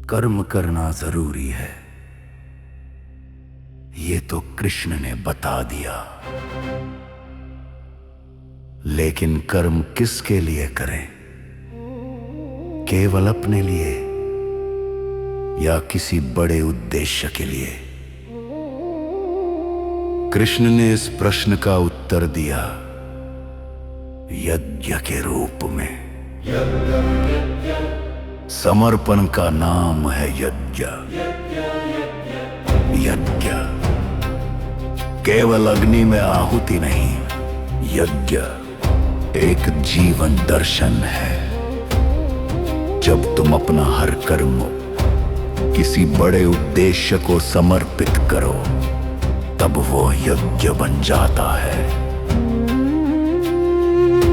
कर्म करना जरूरी है, ये तो कृष्ण ने बता दिया। लेकिन कर्म किसके लिए करें? केवल अपने लिए या किसी बड़े उद्देश्य के लिए? कृष्ण ने इस प्रश्न का उत्तर दिया यज्ञ के रूप में। समर्पण का नाम है यज्ञ। यज्ञ केवल अग्नि में आहुति नहीं, यज्ञ एक जीवन दर्शन है। जब तुम अपना हर कर्म किसी बड़े उद्देश्य को समर्पित करो, तब वो यज्ञ बन जाता है।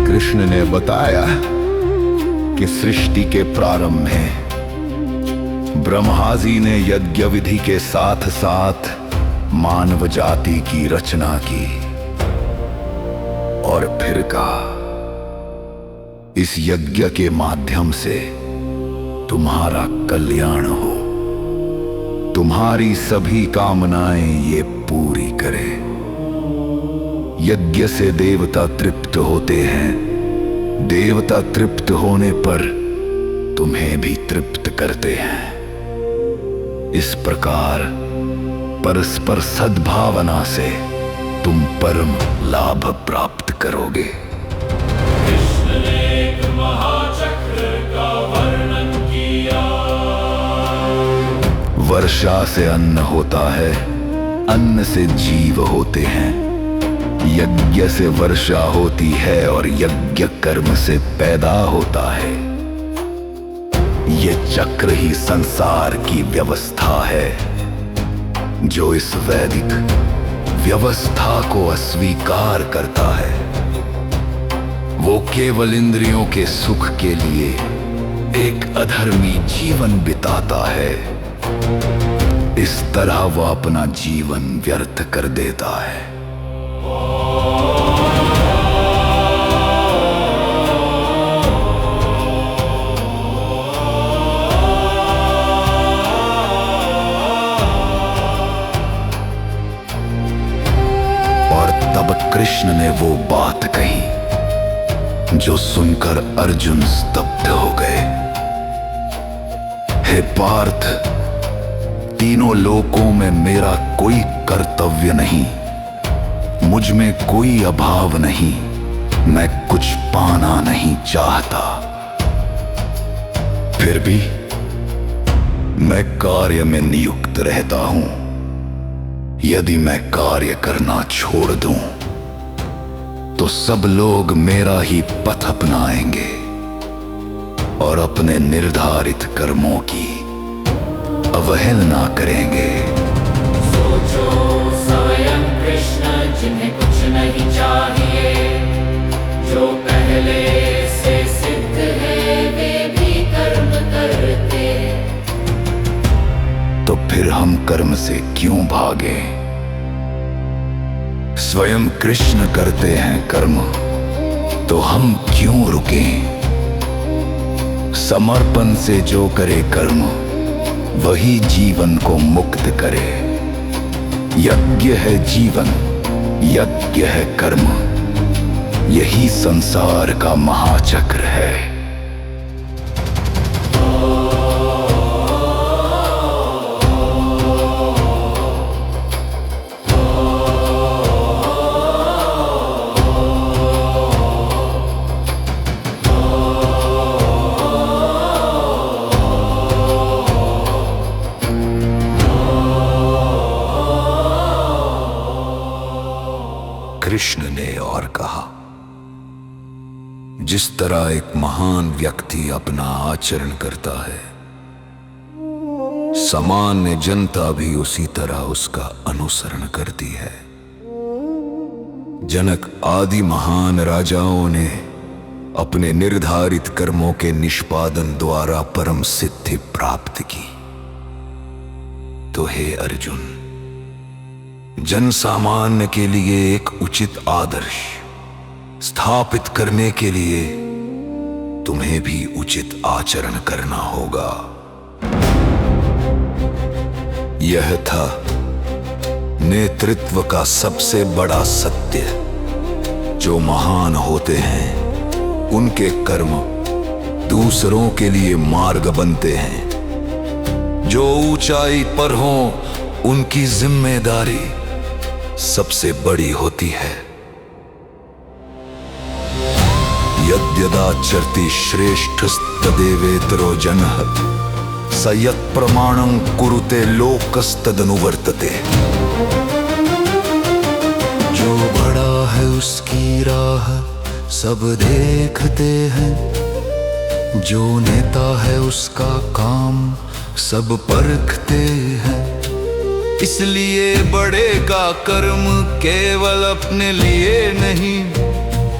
कृष्ण ने बताया कि सृष्टि के प्रारंभ में ब्रह्मा जी ने यज्ञ विधि के साथ साथ मानव जाति की रचना की और फिर कहा, इस यज्ञ के माध्यम से तुम्हारा कल्याण हो, तुम्हारी सभी कामनाएं ये पूरी करे। यज्ञ से देवता तृप्त होते हैं, देवता तृप्त होने पर तुम्हें भी तृप्त करते हैं। इस प्रकार परस्पर सद्भावना से तुम परम लाभ प्राप्त करोगे। कृष्ण ने एक महाचक्र का वर्णन किया। वर्षा से अन्न होता है, अन्न से जीव होते हैं। यज्ञ से वर्षा होती है और यज्ञ कर्म से पैदा होता है। ये चक्र ही संसार की व्यवस्था है। जो इस वैदिक व्यवस्था को अस्वीकार करता है, वो केवल इंद्रियों के सुख के लिए एक अधर्मी जीवन बिताता है। इस तरह वो अपना जीवन व्यर्थ कर देता है। और तब कृष्ण ने वो बात कही जो सुनकर अर्जुन स्तब्ध हो गए। हे पार्थ, तीनों लोकों में मेरा कोई कर्तव्य नहीं, मुझ में कोई अभाव नहीं, मैं कुछ पाना नहीं चाहता। फिर भी मैं कार्य में नियुक्त रहता हूं। यदि मैं कार्य करना छोड़ दूं, तो सब लोग मेरा ही पथ अपनाएंगे और अपने निर्धारित कर्मों की अवहेलना करेंगे। सोचो स्वयं कृष्ण, जिन्हें कुछ नहीं चाहिए, जो पहले से सिद्ध है वे भी कर्म करते। तो फिर हम कर्म से क्यों भागे? स्वयं कृष्ण करते हैं कर्म, तो हम क्यों रुकें? समर्पण से जो करे कर्म, वही जीवन को मुक्त करे। यज्ञ है जीवन, यज्ञ है कर्म, यही संसार का महाचक्र है। कृष्ण ने और कहा, जिस तरह एक महान व्यक्ति अपना आचरण करता है, सामान्य जनता भी उसी तरह उसका अनुसरण करती है। जनक आदि महान राजाओं ने अपने निर्धारित कर्मों के निष्पादन द्वारा परम सिद्धि प्राप्त की। तो हे अर्जुन, जन सामान्य के लिए एक उचित आदर्श स्थापित करने के लिए तुम्हें भी उचित आचरण करना होगा। यह था नेतृत्व का सबसे बड़ा सत्य। जो महान होते हैं उनके कर्म दूसरों के लिए मार्ग बनते हैं। जो ऊंचाई पर हों उनकी जिम्मेदारी सबसे बड़ी होती है। यद्यदाचरति श्रेष्ठस्तदेवेतरो जनः स यत्प्रमाणं कुरुते लोकस्तदनुवर्तते। जो बड़ा है उसकी राह सब देखते हैं, जो नेता है उसका काम सब परखते हैं। इसलिए बड़े का कर्म केवल अपने लिए नहीं,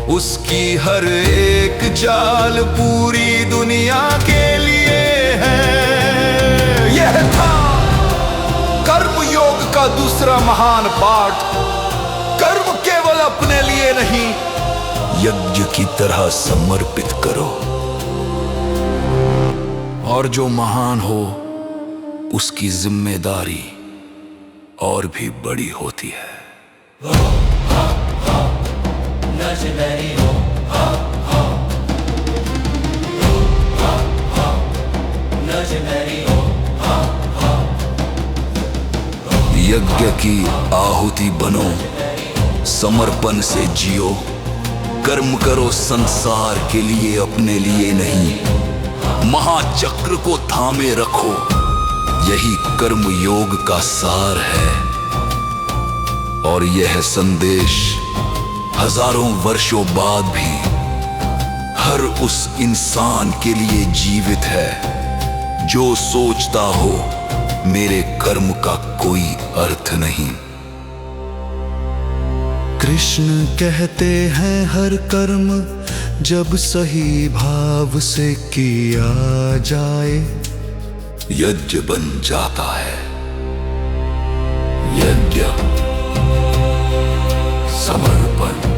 उसकी हर एक चाल पूरी दुनिया के लिए है। यह था कर्म योग का दूसरा महान पाठ। कर्म केवल अपने लिए नहीं, यज्ञ की तरह समर्पित करो। और जो महान हो उसकी जिम्मेदारी और भी बड़ी होती है। यज्ञ की आहुति बनो, समर्पण से जियो। कर्म करो संसार के लिए, अपने लिए नहीं। महाचक्र को थामे रखो, यही कर्म योग का सार है। और यह संदेश हजारों वर्षों बाद भी हर उस इंसान के लिए जीवित है जो सोचता हो मेरे कर्म का कोई अर्थ नहीं। कृष्ण कहते हैं हर कर्म जब सही भाव से किया जाए यज्ञ बन जाता है। यज्ञ, समर्पण,